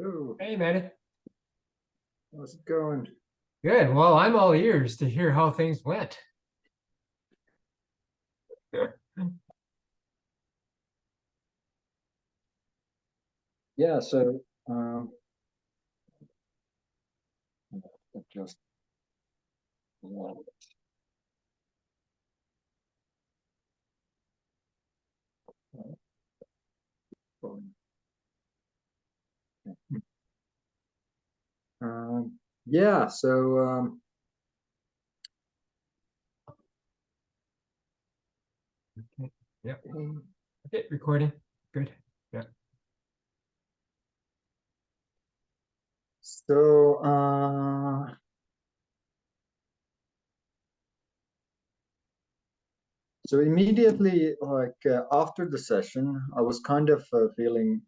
Ooh, Hey, Matti. how's it going? Good. Well, I'm all ears to hear how things went. Yeah, so just yeah, so Yep. Okay, recording. Good. Yeah. so so immediately, like after the session, I was kind of feeling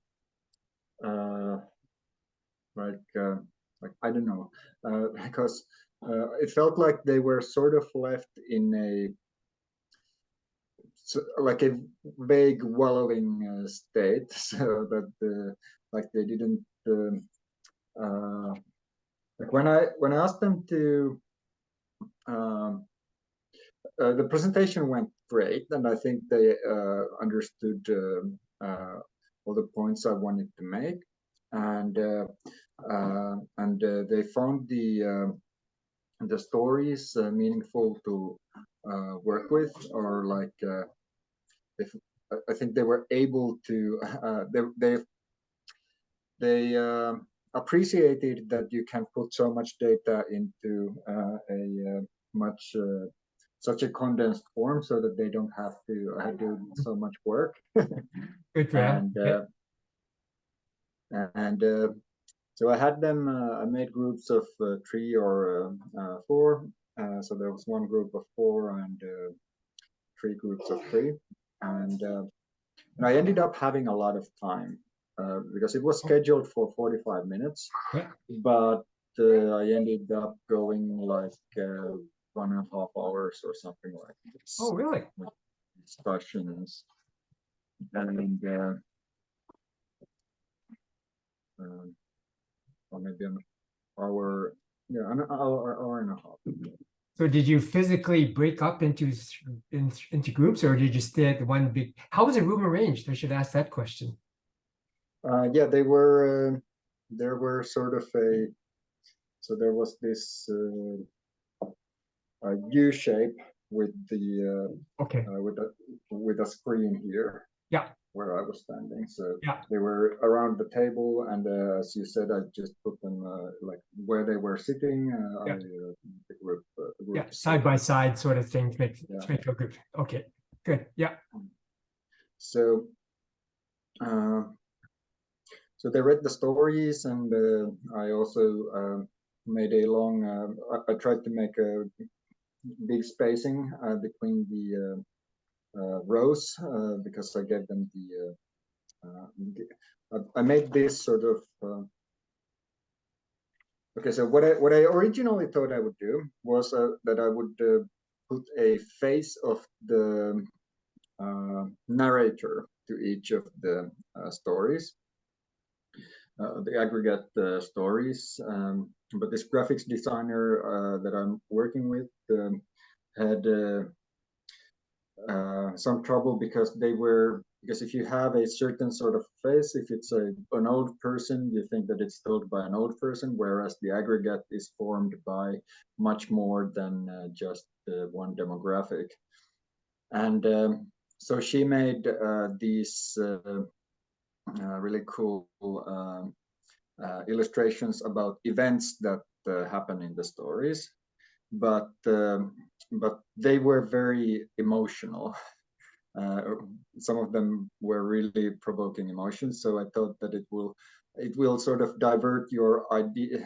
uh, like I don't know, because it felt like they were sort of left in a like a vague wallowing state, so that like they didn't uh, like when I asked them to um, the presentation went great, and I think they understood all the points I wanted to make, and they found the stories meaningful to work with, or like if I think they were able to they appreciated that you can put so much data into a much such a condensed form, so that they don't have to do so much work. Good for him. and Okay. uh, and so I had them. I made groups of three or four. So there was one group of four and three groups of three, and I ended up having a lot of time because it was scheduled for 45 minutes, Yeah. but I ended up going like 1.5 hours or something like Oh, this really? with discussions, and um, or maybe an hour, yeah, an hour and a half. So did you physically break up into groups, or did you stay at the one big? How was the room arranged? I should ask that question. Yeah, they were. There were sort of a so there was this U shape with the Okay. with a screen here Yeah. where I was standing. So Yeah. they were around the table, and as you said, I just put them like where they were sitting. Yeah. The group Yeah. Side by together. side sort of thing Yeah. to make a group. Okay. Good. Yeah. So uh, so they read the stories, and I also made a long. I tried to make a big spacing between the rows because I gave them I made this sort of okay. So what I originally thought I would do was that I would put a face of the narrator to each of the stories, the aggregate stories. But this graphics designer that I'm working with had some trouble because they were because if you have a certain sort of face, if it's an old person, you think that it's told by an old person, whereas the aggregate is formed by much more than just one demographic. And so she made these really cool illustrations about events that happen in the stories, but they were very emotional. uh, some of them were really provoking emotions. So I thought that it will sort of divert your idea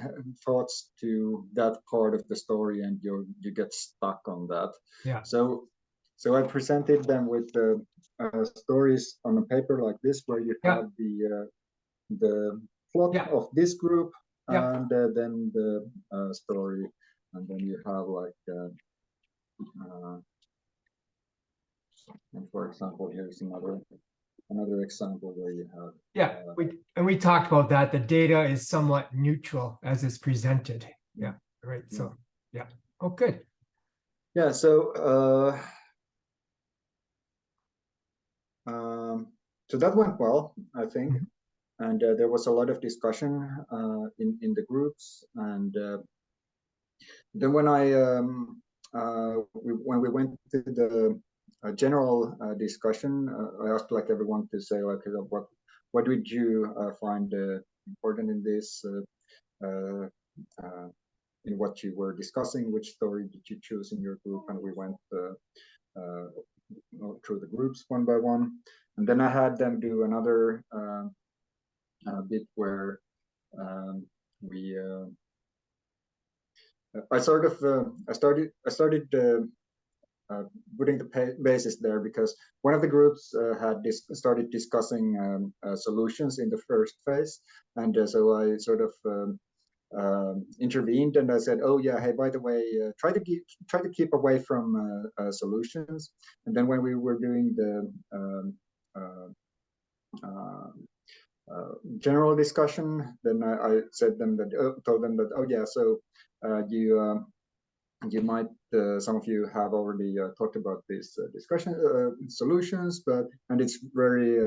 thoughts to that part of the story, and you get stuck on that. Yeah. So I presented them with the stories on a paper like this, where you Yeah. have the plot Yeah. of this group, Yeah. and then the story, and then you have like uh, and for example, here's another. another example where you have. Yeah, we talked about that. The data is somewhat neutral as it's presented. Yeah, right. So yeah. Oh, good. Yeah. So so that went well, I think, and there was a lot of discussion in the groups, and then when when we went to the general discussion, I asked like everyone to say like what did you find important in this, in what you were discussing, which story did you choose in your group, and we went uh, through the groups one by one, and then I had them do another bit where we I sort of I started putting the basis there because one of the groups had started discussing solutions in the first phase, and so I sort of intervened and I said, "Oh yeah, hey, by the way, try to keep away from solutions." And then when we were doing the uh, uh, general discussion, then I said them that told them that, "Oh yeah, so you might some of you have already talked about these discussion solutions, but and it's very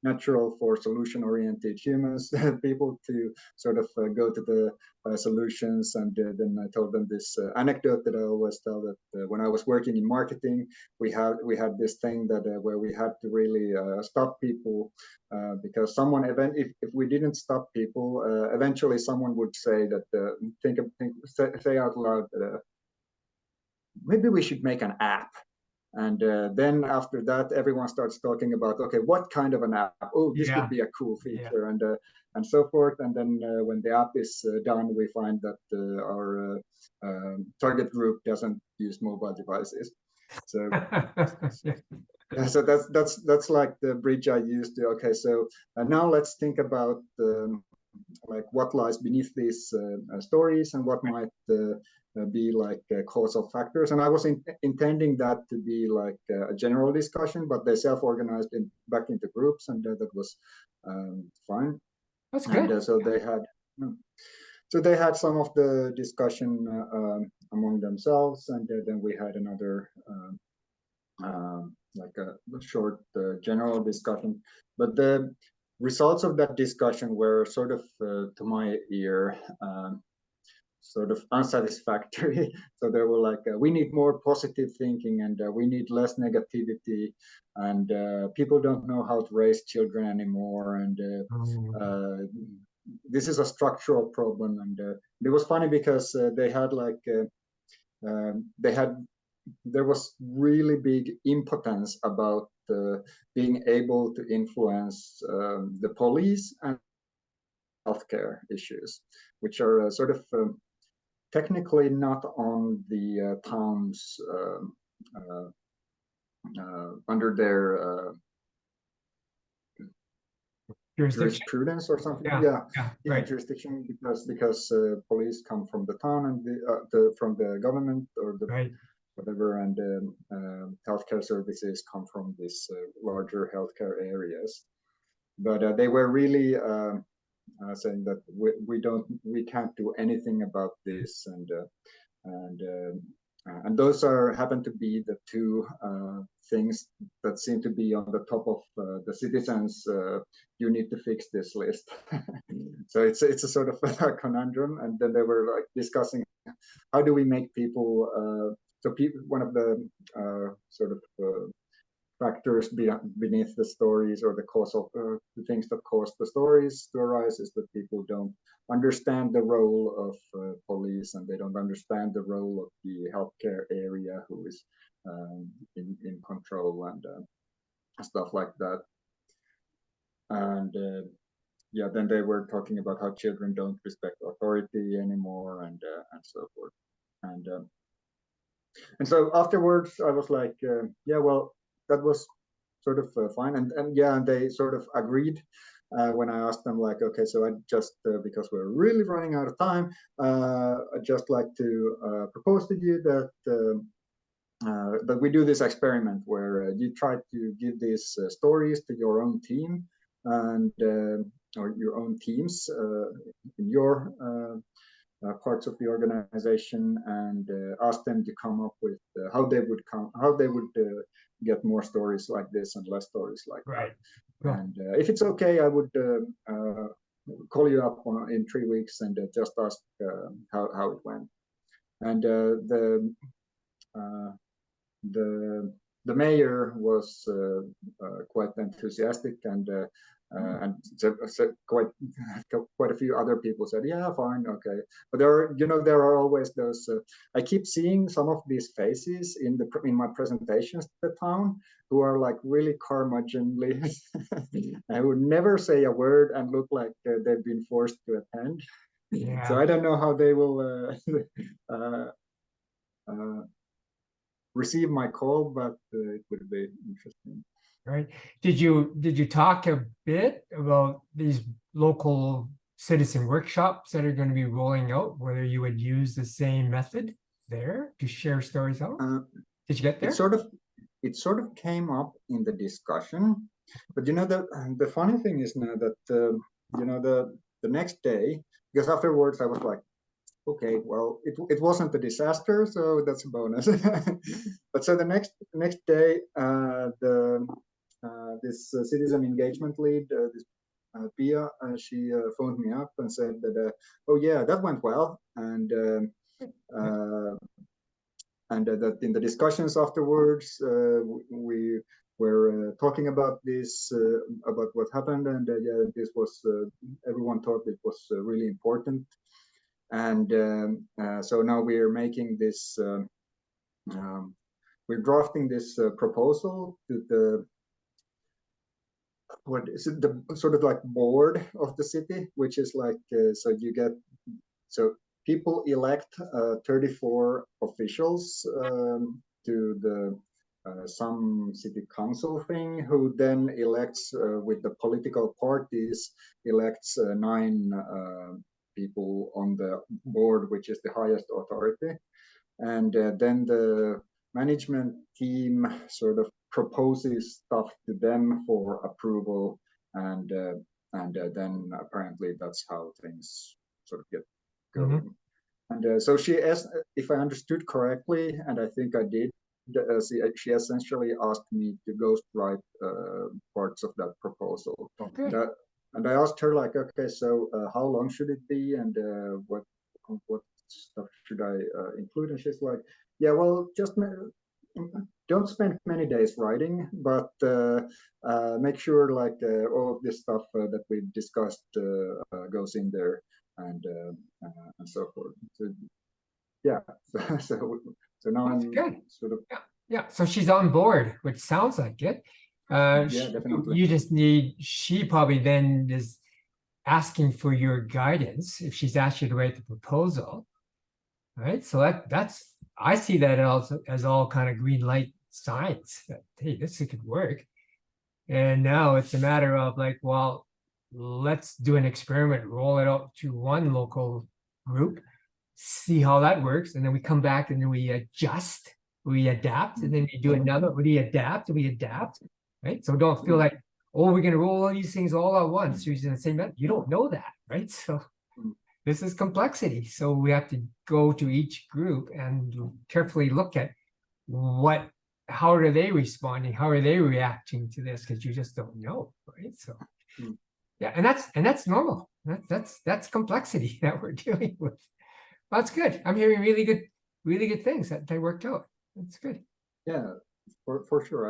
natural for solution-oriented humans people to sort of go to the solutions." And then I told them this anecdote that I always tell, that when I was working in marketing, we had this thing that where we had to really stop people because someone if we didn't stop people, eventually someone would say that say out loud maybe we should make an app. And then after that, everyone starts talking about, okay, what kind of an app? Oh, this would be a cool feature, and so forth. And then when the app is done, we find that our target group doesn't use mobile devices. So, so that's like the bridge I used to. Okay, so now let's think about like what lies beneath these stories and what might be like causal factors. And I was intending that to be like a general discussion, but they self-organized back into groups, and that was fine. That's good. And so they had some of the discussion among themselves, and then we had another like a short general discussion. But the results of that discussion were sort of, to my ear, sort of unsatisfactory. So they were like, we need more positive thinking, and we need less negativity, and people don't know how to raise children anymore, and this is a structural problem. And it was funny because they had like there was really big impotence about being able to influence the police and healthcare issues, which are sort of technically not on the town's under their jurisprudence or something. Right. Jurisdiction, because police come from the town and from the government or the whatever, and healthcare services come from these larger healthcare areas. But they were really saying that we can't do anything about this, and those happen to be the two things that seem to be on the top of the citizens. You need to fix this list. So it's a sort of a conundrum. And then they were like discussing how do we make people. So one of the sort of factors beneath the stories, or the causal the things that cause the stories to arise, is that people don't understand the role of police, and they don't understand the role of the healthcare area who is in control, and stuff like that. And yeah, then they were talking about how children don't respect authority anymore, and so forth. And so afterwards, I was like, yeah, well, that was sort of fine. And yeah, and they sort of agreed when I asked them, like, okay, so I just, because we're really running out of time, I'd just like to propose to you that but we do this experiment where you try to give these stories to your own team and or your own teams in your parts of the organization, and ask them to come up with how they would get more stories like this and less stories like Right. that. And if it's okay, I would call you up in 3 weeks and just ask how it went. And the mayor was quite enthusiastic, and quite a few other people said, "Yeah, fine, okay." But there are always those. I keep seeing some of these faces in my presentations to the town who are like really curmudgeonly. I would never say a word and look like they've been forced to attend. Yeah. So I don't know how they will receive my call, but it would be interesting. Right. Did you talk a bit about these local citizen workshops that are going to be rolling out, whether you would use the same method there to share stories out? Did you get there? It sort of came up in the discussion, but the funny thing is now that the next day, because afterwards I was like, okay, well, it wasn't a disaster, so that's a bonus. But so the next day, this citizen engagement lead, this Pia, she phoned me up and said that, oh yeah, that went well, and that in the discussions afterwards, we were talking about this, about what happened, and yeah, this was everyone thought it was really important. And so now we're making this, we're drafting this proposal to the, what is it, the sort of like board of the city, which is like, so people elect 34 officials to the some city council thing, who then elects with the political parties, elects 9 people on the board, which is the highest authority. And then the management team sort of proposes stuff to them for approval, and then apparently that's how things sort of get going. Mm-hmm. And so she asked, if I understood correctly, and I think I did, she essentially asked me to ghostwrite parts of that proposal. Okay. And I asked her, like, okay, so how long should it be, and what stuff should I include? And she's like, yeah, well, just don't spend many days writing, but make sure like all of this stuff that we've discussed goes in there, and so forth. So, yeah, so now that's I'm good. sort of So she's on board, which sounds like it. Yeah, definitely. You just she probably then is asking for your guidance if she's asked you to write the proposal, right? So that's, I see that also as all kind of green light signs that, hey, this could work. And now it's a matter of like, well, let's do an experiment, roll it out to one local group, see how that works, and then we come back and then we adjust, we adapt, and then we do another, we adapt, right? So don't feel like, oh, we're going to roll all these things all at once using the same method. You don't know that, right? So this is complexity. So we have to go to each group and carefully look at how are they responding? How are they reacting to this? Because you just don't know, right? So yeah, and that's normal. That's complexity that we're dealing with. Well, that's good. I'm hearing really good things that they worked out. That's good. Yeah, for sure.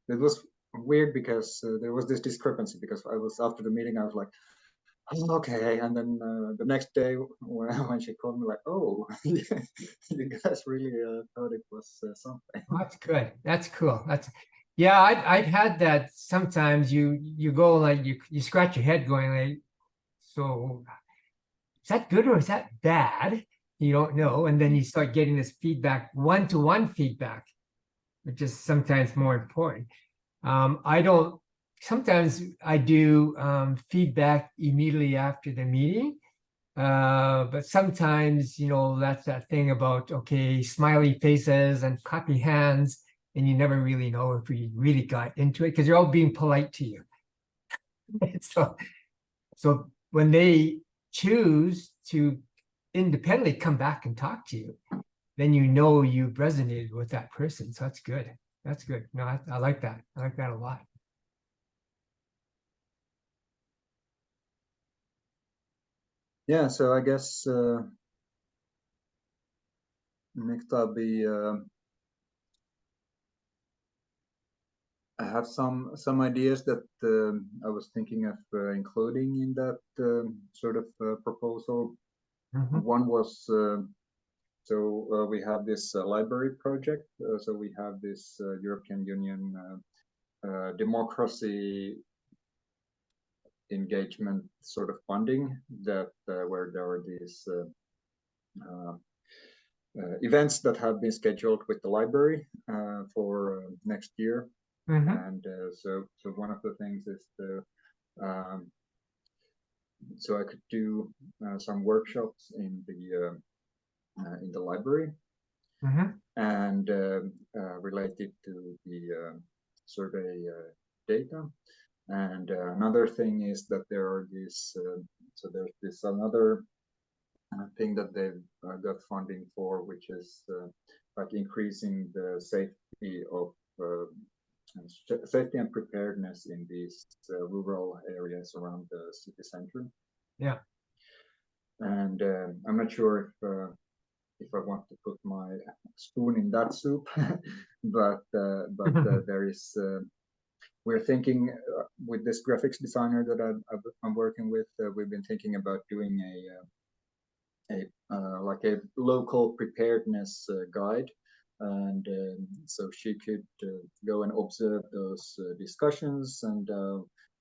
It was weird because there was this discrepancy, because I was, after the meeting, I was like, oh, okay, and then the next day when she called me, like, oh, you guys really thought it was something. That's good. That's cool. Yeah, I've had that. Sometimes you go like you scratch your head going like, so is that good or is that bad? You don't know, and then you start getting this feedback, one-to-one feedback, which is sometimes more important. Sometimes I do feedback immediately after the meeting, But sometimes, you know, that's that thing about, okay, smiley faces and clappy hands, and you never really know if we really got into it because they're all being polite to you. So when they choose to independently come back and talk to you, then you know you've resonated with that person. So that's good. That's good. No, I like that. I like that a lot. Yeah, so I guess next I'll be I have some ideas that I was thinking of including in that sort of proposal. Mhm. One was we have this library project. So we have this European Union democracy engagement sort of funding that where there are these uh, events that have been scheduled with the library for next year. Mhm. And so one of the things is um, so I could do some workshops in the library Mhm. and related to the survey data. And another thing is that there are these so there's this another thing that they've got funding for, which is like increasing the safety of safety and preparedness in these rural areas around the city center. Yeah. And I'm not sure if I want to put my spoon in that soup, but there is we're thinking with this graphics designer that I'm working with. We've been thinking about doing a like a local preparedness guide, and so she could go and observe those discussions and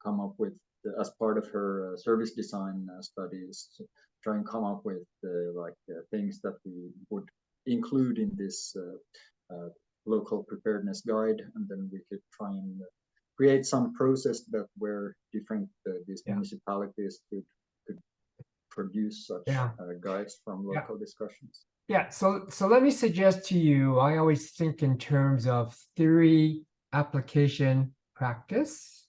come up with as part of her service design studies, try and come up with things that we would include in this local preparedness guide, and then we could try and create some process that where different these Yeah. municipalities could produce such Yeah. guides from Yeah. local discussions. Yeah. So let me suggest to you, I always think in terms of theory, application, practice.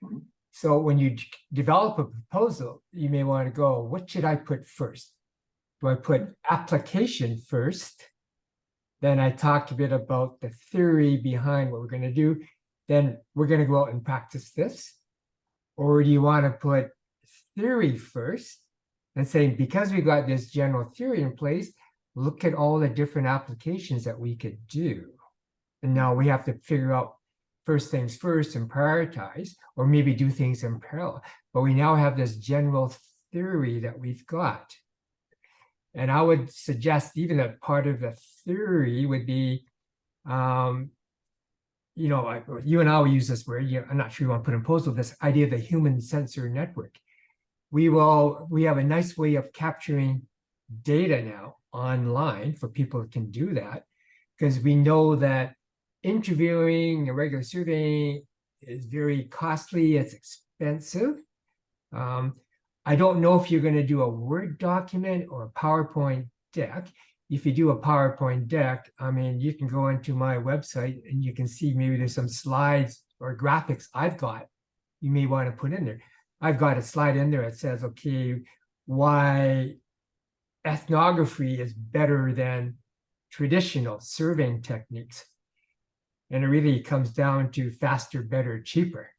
Mhm. So when you develop a proposal, you may want to go, what should I put first? Do I put application first? Then I talk a bit about the theory behind what we're going to do. Then we're going to go out and practice this. Or do you want to put theory first and say, because we got this general theory in place, look at all the different applications that we could do. And now we have to figure out first things first and prioritize, or maybe do things in parallel. But we now have this general theory that we've got. And I would suggest even that part of the theory would be, you know, you and I will use this word. I'm not sure you want to put in proposal this idea of the human sensor network. We have a nice way of capturing data now online for people that can do that, because we know that interviewing and regular surveying is very costly, it's expensive. I don't know if you're going to do a Word document or a PowerPoint deck. If you do a PowerPoint deck, I mean, you can go into my website and you can see maybe there's some slides or graphics I've got you may want to put in there. I've got a slide in there that says, okay, why ethnography is better than traditional surveying techniques. And it really comes down to faster, better, cheaper.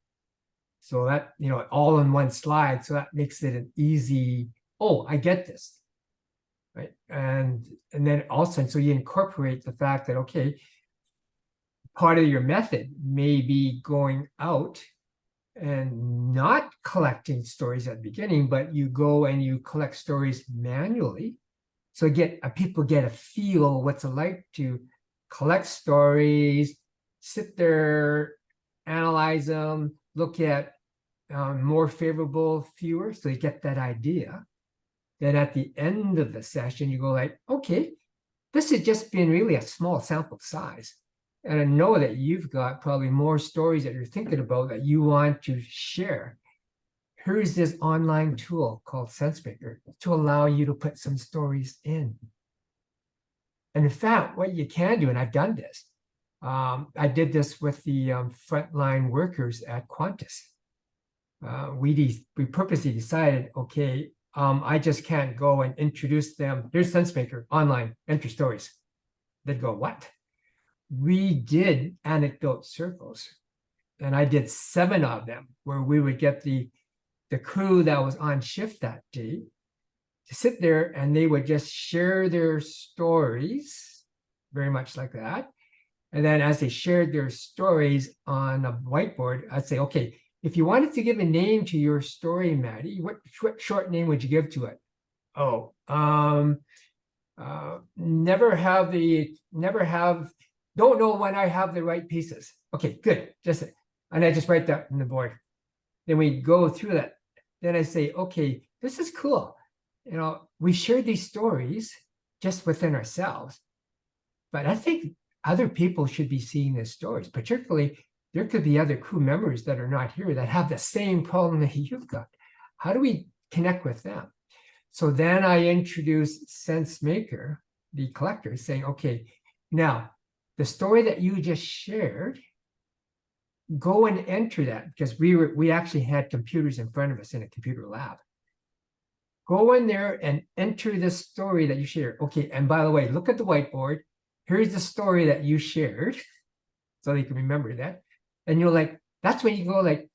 So that, you know, all in one slide. So that makes it an easy, oh, I get this. Right. And then also, so you incorporate the fact that, okay, part of your method may be going out and not collecting stories at the beginning, but you go and you collect stories manually. So people get a feel what's it like to collect stories, sit there, analyze them, look at more favorable, fewer, so you get that idea. Then at the end of the session, you go like, okay, this has just been really a small sample size. And I know that you've got probably more stories that you're thinking about that you want to share. Here's this online tool called SenseMaker. to allow you to put some stories in. And in fact, what you can do, and I've done this, I did this with the frontline workers at Qantas. We purposely decided, okay, I just can't go and introduce them. Here's SenseMaker online, enter stories. They'd go, what? We did anecdote circles, and I did 7 of them where we would get the crew that was on shift that day to sit there, and they would just share their stories, very much like that. And then as they shared their stories on a whiteboard, I'd say, okay, if you wanted to give a name to your story, Matti, what short name would you give to it? Oh, don't know when I have the right pieces. Okay, good. And I just write that on the board. Then we go through that. Then I say, okay, this is cool. We share these stories just within ourselves, but I think other people should be seeing these stories. Particularly, there could be other crew members that are not here that have the same problem that you've got. How do we connect with them? So then I introduce SenseMaker, the collector, saying, okay, now the story that you just shared, go and enter that, because we actually had computers in front of us in a computer lab. Go in there and enter the story that you shared. Okay, and by the way, look at the whiteboard. Here's the story that you shared, so they can remember that. And you're like, that's when you go like,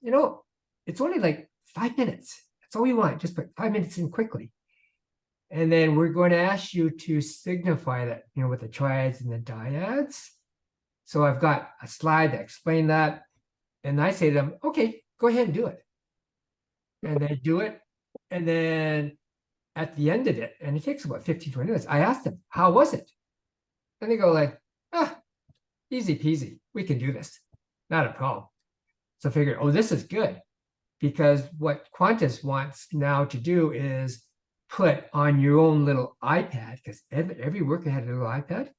it's only like 5 minutes. That's all we want. Just put 5 minutes in quickly. And then we're going to ask you to signify that, with the triads and the dyads. So I've got a slide that explains that. And I say to them, okay, go ahead and do it. And they do it. And then at the end of it, and it takes about 15, 20 minutes, I ask them, how was it? And they go like, easy peasy. We can do this. Not a problem. So I figured, this is good. Because what Qantas wants now to do is put on your own little iPad, because every worker had a little iPad.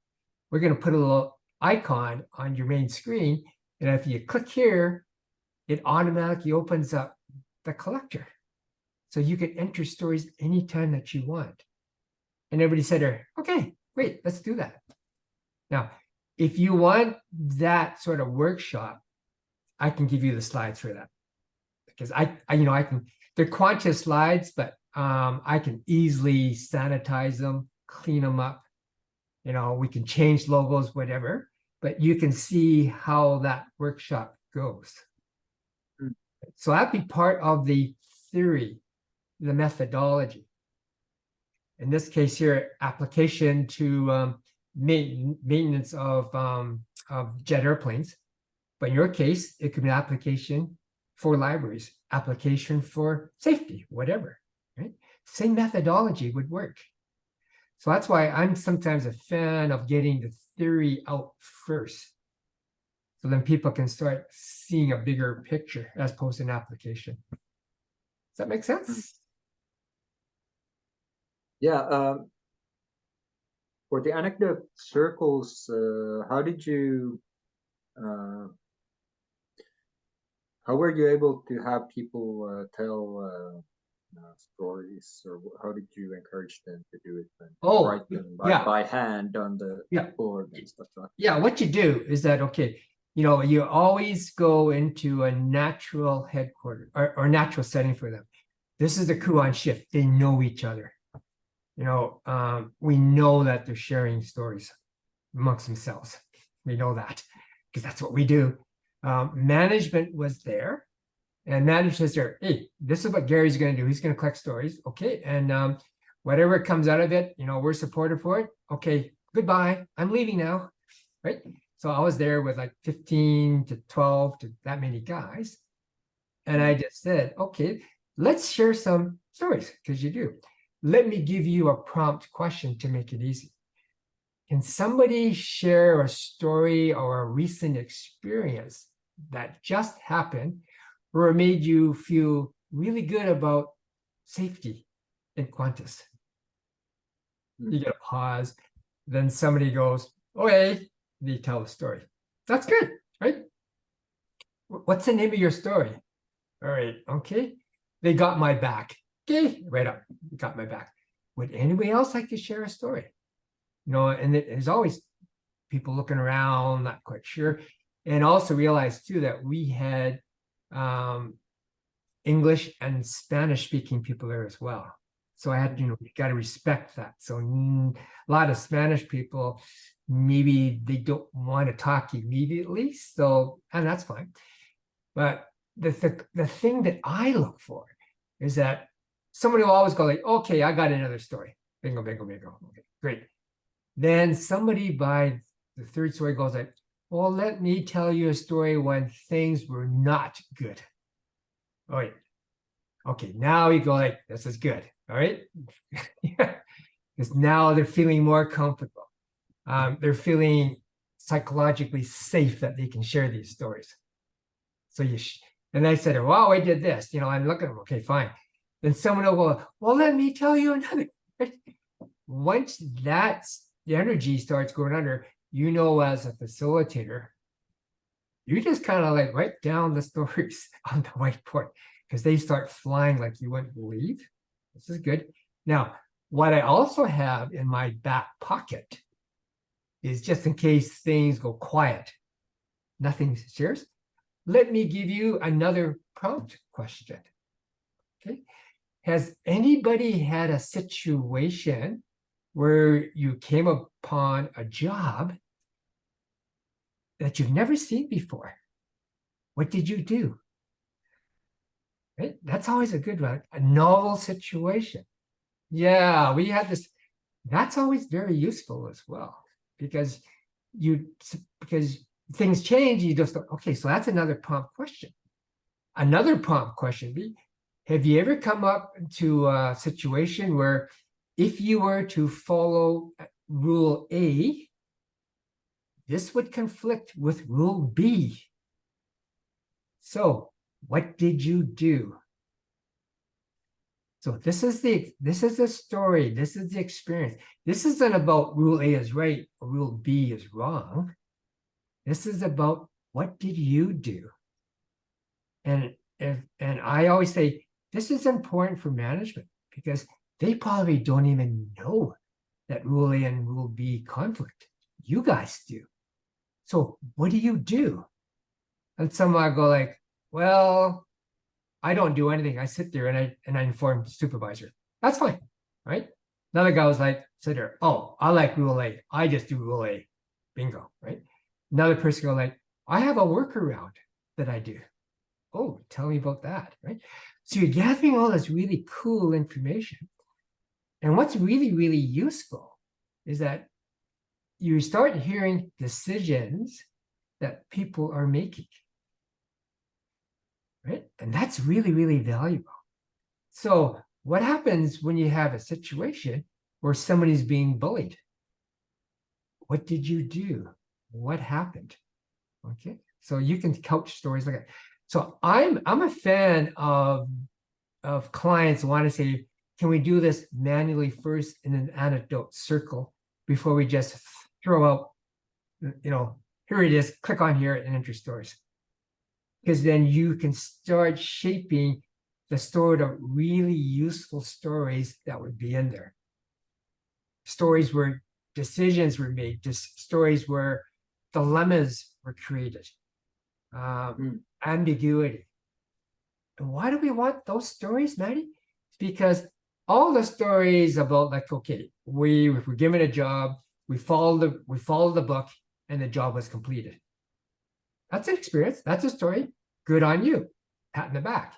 We're going to put a little icon on your main screen. And if you click here, it automatically opens up the collector. So you can enter stories anytime that you want. And everybody said, okay, great, let's do that. Now, if you want that sort of workshop, I can give you the slides for that. Because I can, they're Qantas slides, but I can easily sanitize them, clean them up. We can change logos, whatever, but you can see how that workshop goes. So that'd be part of the theory, the methodology. In this case here, application to maintenance of jet airplanes. But in your case, it could be an application for libraries, application for safety, whatever, right? Same methodology would work. So that's why I'm sometimes a fan of getting the theory out first. So then people can start seeing a bigger picture as opposed to an application. Does that make sense? Yeah. For the anecdote circles, how were you able to have people tell stories, or how did you encourage them to do it? And write them by hand on the board and stuff like that? Yeah, what you do is that, okay, you always go into a natural headquarters or natural setting for them. This is the crew on shift. They know each other. We know that they're sharing stories amongst themselves. We know that because that's what we do. Management was there, and management says, hey, this is what Gary's going to do. He's going to collect stories. Okay. And whatever comes out of it, we're supportive for it. Okay, goodbye. I'm leaving now. Right. So I was there with like 15 to 12 to that many guys. And I just said, okay, let's share some stories, because you do. Let me give you a prompt question to make it easy. Can somebody share a story or a recent experience that just happened or made you feel really good about safety in Qantas? You get a pause. Then somebody goes, okay, they tell the story. That's good, right? What's the name of your story? All right, okay. They got my back. Okay, right up. Got my back. would anybody else like to share a story? And there's always people looking around, not quite sure. And also realize too that we had English and Spanish speaking people there as well. So I had, you got to respect that. So a lot of Spanish people, maybe they don't want to talk immediately. So, and that's fine. But the thing that I look for is that somebody will always go like, okay, I got another story. Bingo, bingo, bingo. Okay, great. Then somebody by the third story goes like, well, let me tell you a story when things were not good. All right. Okay, now you go like, this is good. All right. Because now they're feeling more comfortable. They're feeling psychologically safe that they can share these stories. So and I said, wow, I did this. I'm looking at them. Okay, fine. Then someone will go, well, let me tell you another. Once the energy starts going under, as a facilitator, you just kind of like write down the stories on the whiteboard because they start flying like you wouldn't believe. This is good. Now, what I also have in my back pocket is just in case things go quiet, nothing serious. Let me give you another prompt question. Okay. Has anybody had a situation where you came upon a job that you've never seen before? What did you do? Right? That's always a good one. A novel situation. Yeah, we had this. That's always very useful as well because things change. You just okay. So that's another prompt question. Another prompt question be: have you ever come up to a situation where if you were to follow rule A, this would conflict with rule B? So what did you do? So this is the story. This is the experience. This isn't about rule A is right or rule B is wrong. This is about what did you do? And I always say this is important for management because they probably don't even know that rule A and rule B conflict. You guys do. So what do you do? And some might go like, well, I don't do anything. I sit there and I inform the supervisor. That's fine, right? Another guy was like, sit there. Oh, I like rule A. I just do rule A. Bingo, right? Another person go like, I have a workaround that I do. Oh, tell me about that, right? So you're gathering all this really cool information. And what's really, really useful is that you start hearing decisions that people are making. Right? And that's really, really valuable. So what happens when you have a situation where somebody's being bullied? What did you do? What happened? Okay. So you can couch stories like that. So I'm a fan of clients who want to say, can we do this manually first in an anecdote circle before we just throw out, here it is, click on here and enter stories. Because then you can start shaping the sort of really useful stories that would be in there. Stories where decisions were made, just stories where dilemmas were created, ambiguity. And why do we want those stories, Matti? It's because all the stories about like, okay, if we're given a job, we follow the book, and the job was completed. That's an experience. That's a story. Good on you. Pat in the back.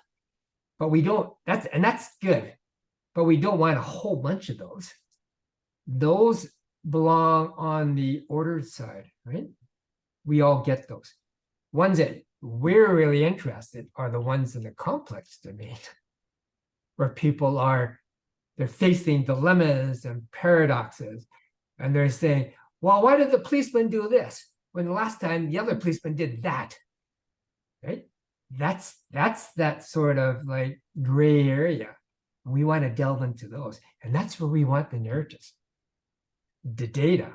But we don't, that's good. But we don't want a whole bunch of those. Those belong on the ordered side, right? We all get those. Ones that we're really interested are the ones in the complex domain, where people they're facing dilemmas and paradoxes. And they're saying, well, why did the policeman do this when the last time the other policeman did that? Right? That's that sort of like gray area. We want to delve into those. And that's where we want the narratives. The data.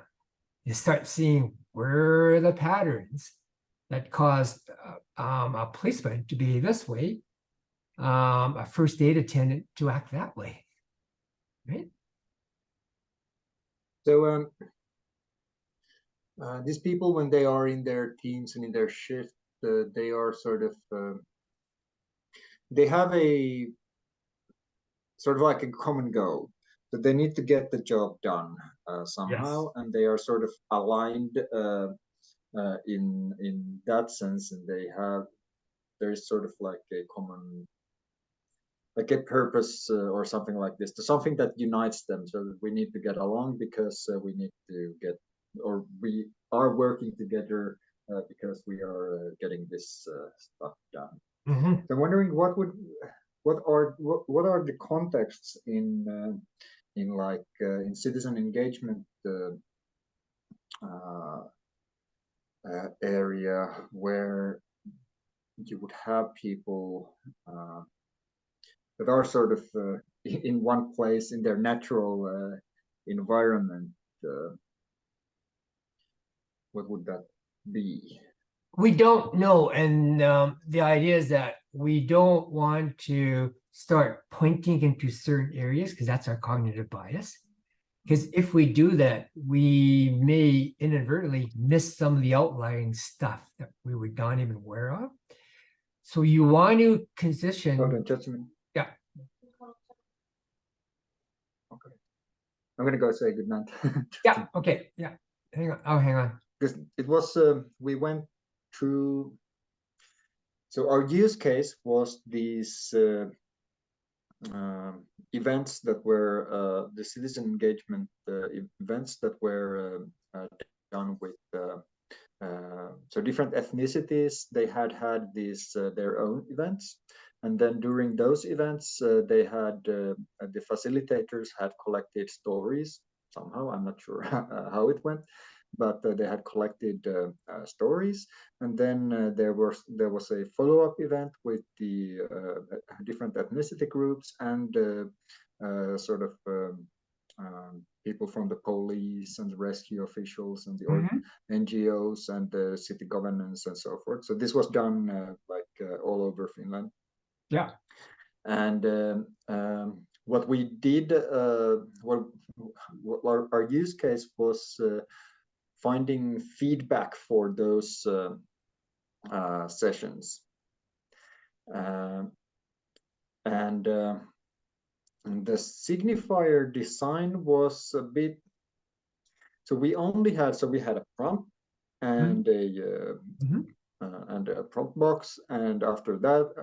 You start seeing where are the patterns that caused a policeman to behave this way, a first aid attendant to act that way. Right? So these people, when they are in their teams and in their shift, they are sort of they have a sort of like a common goal that they need to get the job done somehow, Yes. and they are sort of aligned in that sense, and there is sort of like a common, like a purpose or something like this, to something that unites them, so that we need to get along because we need to get, or we are working together because we are getting this stuff done. Mm-hmm. So I'm wondering what are the contexts in like in citizen engagement uh, area where you would have people that are sort of in one place in their natural environment. Uh, what would that be? We don't know. And the idea is that we don't want to start pointing into certain areas because that's our cognitive bias. Because if we do that, we may inadvertently miss some of the outlying stuff that we were not even aware of. So you want to position. Hold on, just a minute. Yeah. Okay. I'm gonna go say good night. Yeah. Okay. Yeah. Hang on. Oh, hang on. Because it was we went through. So our use case was these events that were the citizen engagement events that were done with so different ethnicities. They had these their own events, and then during those events they had the facilitators had collected stories somehow. I'm not sure how it went, but they had collected stories, and then there was a follow-up event with the different ethnicity groups and sort of people from the police and the rescue officials and the Mm-hmm. NGOs and the city governance and so forth. So this was done all over Finland. Yeah. And what we did, what our use case was finding feedback for those sessions. And the signifier design was a bit, so we had a prompt and a prompt box, and after that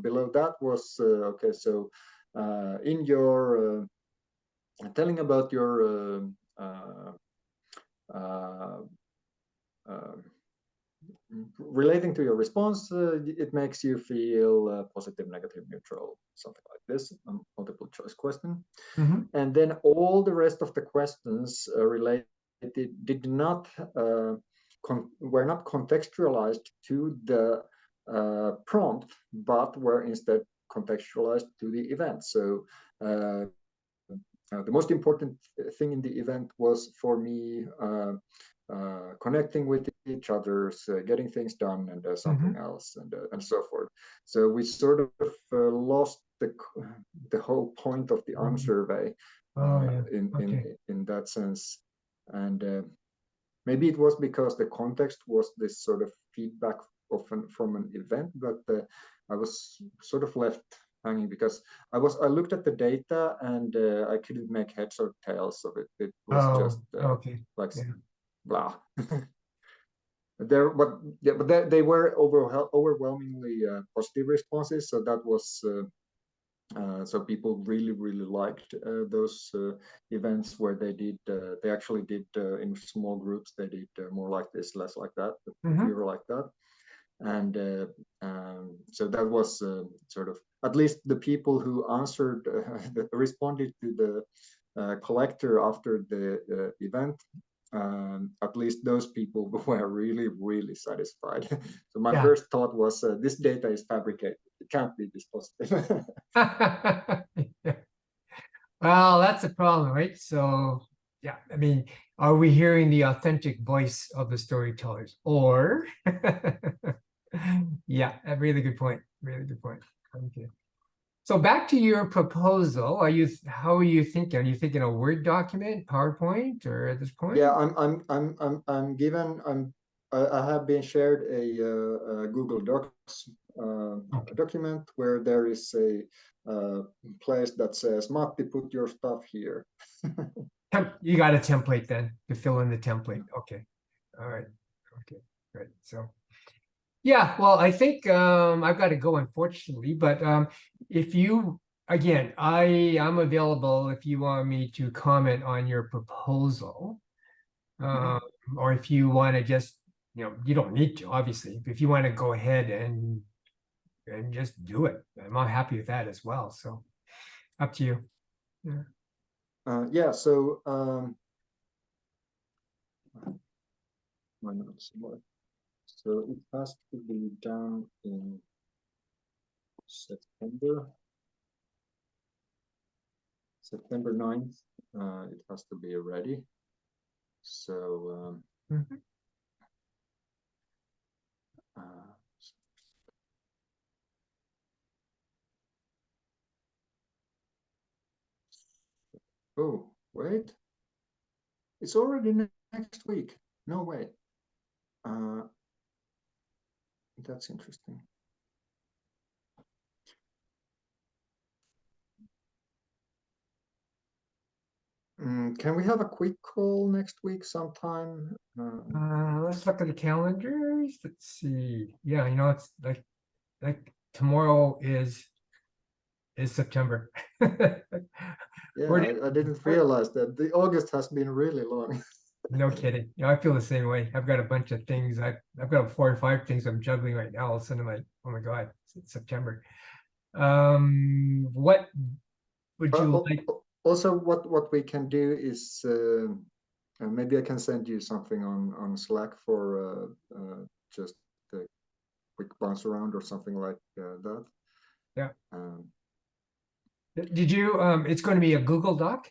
below that was okay, so in your telling about your relating to your response, it makes you feel positive, negative, neutral, something like this, multiple choice question. Mm-hmm. And then all the rest of the questions related did not were not contextualized to the prompt, but were instead contextualized to the event. So the most important thing in the event was for me connecting with each other, getting things done, and something else, and so forth. So we sort of lost the whole point of the arm survey in that sense, and maybe it was because the context was this sort of feedback from an event, but I was sort of left hanging because I looked at the data and I couldn't make heads or tails of it. It was just like blah. But they were overwhelmingly positive responses, so that was so people really liked those events where they actually did in small groups. They did more like this, less like that, but fewer like that. And so that was sort of, at least the people who answered responded to the collector after the event, at least those people were really satisfied. So my first thought was this data is fabricated, it can't be this positive. Well, that's a problem, right? So yeah, I mean, are we hearing the authentic voice of the storytellers, or yeah, a really good point. Okay. So back to your proposal, how are you thinking? Are you thinking a Word document, PowerPoint, or at this Yeah, point? I have been shared a Google Docs Okay. document where there is a place that says, Matti, put your stuff here. You got a template then to fill in the template. Okay. All right. Okay. Great. So yeah, well, I think I've got to go unfortunately, but if you again, I'm available if you want me to comment on your proposal. Mhm. Um, or if you want to just, you don't need to, obviously. If you want to go ahead and just do it, I'm all happy with that as well. So up to you. Yeah. Yeah, so why not? So it has to be done in September, September 9th. It has to be ready. So Mhm. uh, oh, wait, it's already next week. No way. Uh, that's interesting. Can we have a quick call next week sometime? Let's look at the calendars. Let's see. Yeah, it's like tomorrow is September. Yeah, We're, I didn't realize that the August has been really long. no kidding. I feel the same way. I've got a bunch of things. I've got 4 or 5 things I'm juggling right now. All of a sudden, I'm like, oh my God, it's September. What would you like? Also, what we can do is maybe I can send you something on Slack for just a quick bounce around or something like that. Yeah. Um, Did you? It's going to be a Google Doc.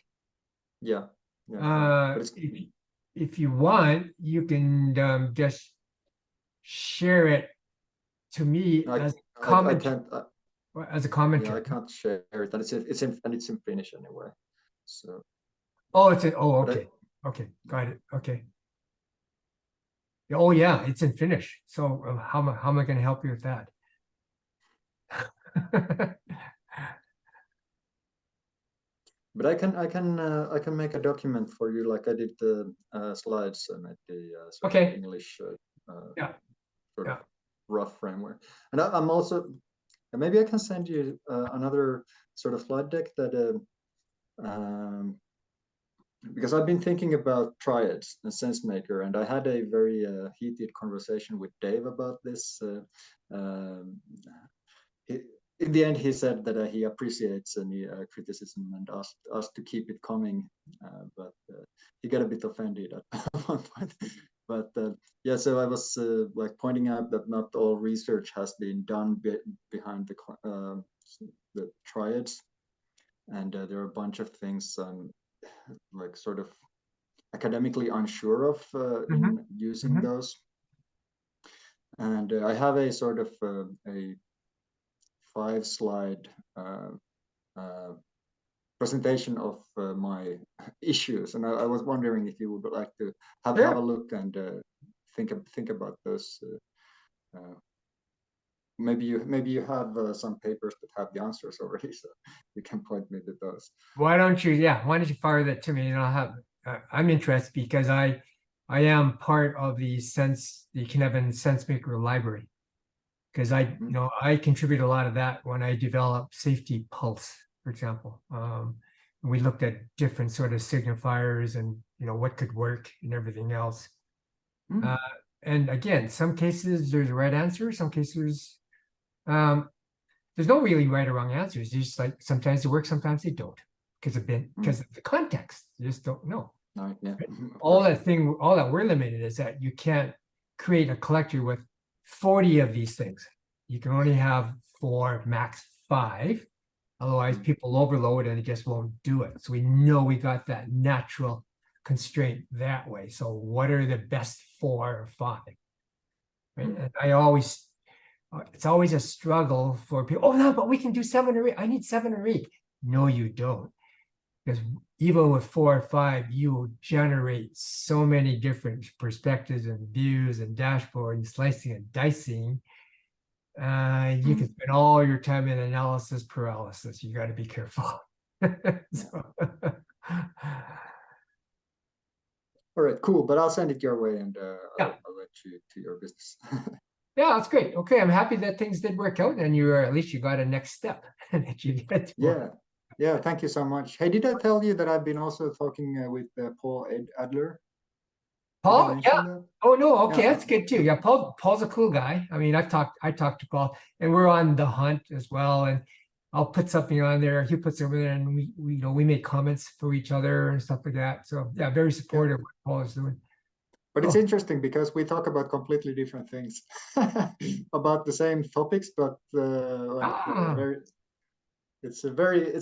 yeah, yeah. But it's If you want, you can just share it to me I as I comment can't as a yeah, I commentary. can't share it, and it's in Finnish anyway. So, Oh, but I okay. Okay, got it. Okay. Oh yeah, it's in Finnish. So how am I going to help you with that? but I can make a document for you like I did the slides and the sort of Okay. English Yeah. sort of Yeah. rough framework. And I'm also maybe I can send you another sort of slide deck that because I've been thinking about triads and SenseMaker, and I had a very heated conversation with Dave about this. Um, he, in the end, he said that he appreciates any criticism and asked us to keep it coming, but he got a bit offended at one point. But yeah, so I was like pointing out that not all research has been done behind the triads, and there are a bunch of things like sort of academically unsure of Hmm. in using Hmm. those. And I have a sort of a 5 slide uh, presentation of my issues, and I was wondering if you would like to have a Sure. look and think about those. Maybe you have some papers that have the answers already, so you can point me to those. Why don't you fire that to me and I'll have, I'm interested because I am part of the Kinevin SenseMaker library. Because Mm, I contribute a lot of that when I develop Safety Pulse, for example. We looked at different sort of signifiers and, what could work and everything else. Uh, mm, and again, some cases there's a right answer, some cases um, there's no really right or wrong answers. Just like sometimes they work, sometimes they don't mm. because of the context. You just don't know. No, yeah, of All course. that thing, all that we're limited is that you can't create a collector with 40 of these things. You can only have 4, max 5. Otherwise, Mm, people overload and it just won't do it. So we know we got that natural constraint that way. So what are the best 4 or 5? Right? mm, And I always it's always a struggle for people. Oh no, but we can do 7 or 8. I need 7 or 8. No, you don't. Because even with 4 or 5, you will generate so many different perspectives and views and dashboard and slicing and dicing. You can spend all your time in analysis paralysis. You got to be careful. All right, cool. But I'll send it your way, and Yeah. I'll let you to your business. Yeah, that's great. Okay, I'm happy that things did work out, and at least you got a next step that you get to. Yeah, yeah. Thank you so much. Hey, did I tell you that I've been also talking with Paul Adler? Did I Paul, mention yeah. that? Oh no, okay, Yeah. that's good too. Yeah, Paul's a cool guy. I mean, I talked to Paul, and we're on the hunt as well. And I'll put something on there. He puts something there, and we make comments for each other and stuff like that. So yeah, very supportive of what Paul is doing. But Cool. it's interesting because we talk about completely different things, about the same topics, but it's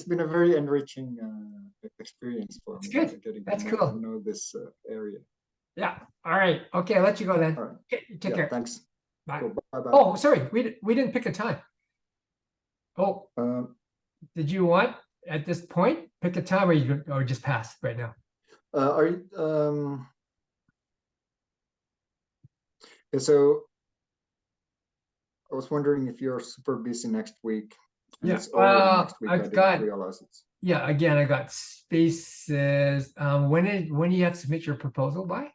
been a very enriching experience for me good. getting That's to cool. know this area. Yeah. All right. Okay, I'll let you go then. All right. Okay, take care. Thanks. Bye. Cool. Bye-bye. Oh, sorry, we didn't pick a time. Oh, did you want at this point pick a time, or just pass right now? Are you so I was wondering if you're super busy next week. And Yeah, it's already next week. I I've didn't got realize it. yeah. Again, I got spaces. When do you have to submit your proposal by?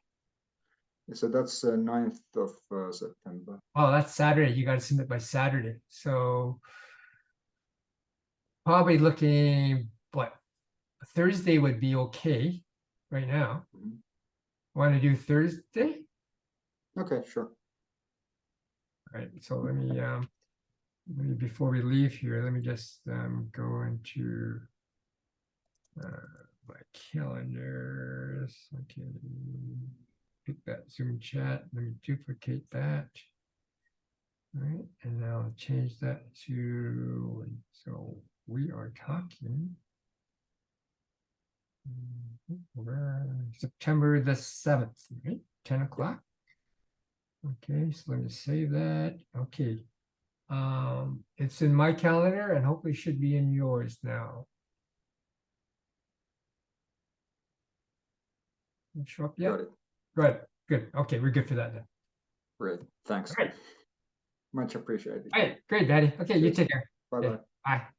So that's 9th of September. Oh, that's Saturday. You got to submit by Saturday. So probably looking what Thursday would be okay right now. Mhm. Want to do Thursday? Okay, sure. All right. So let me before we leave here, let me just go into my calendars. Okay, pick that Zoom chat. Let me duplicate that. All right, and now I'll change that to, so we are talking September the 7th, right? 10 o'clock. Okay, so let me save that. Okay. It's in my calendar and hopefully should be in yours now. Show up yet? Got it. Good, good. Okay, we're good for that then. Great. Thanks. All right. Much appreciated. All right, great, Daddy. Okay, you Cheers. take care. Bye-bye. Okay, bye.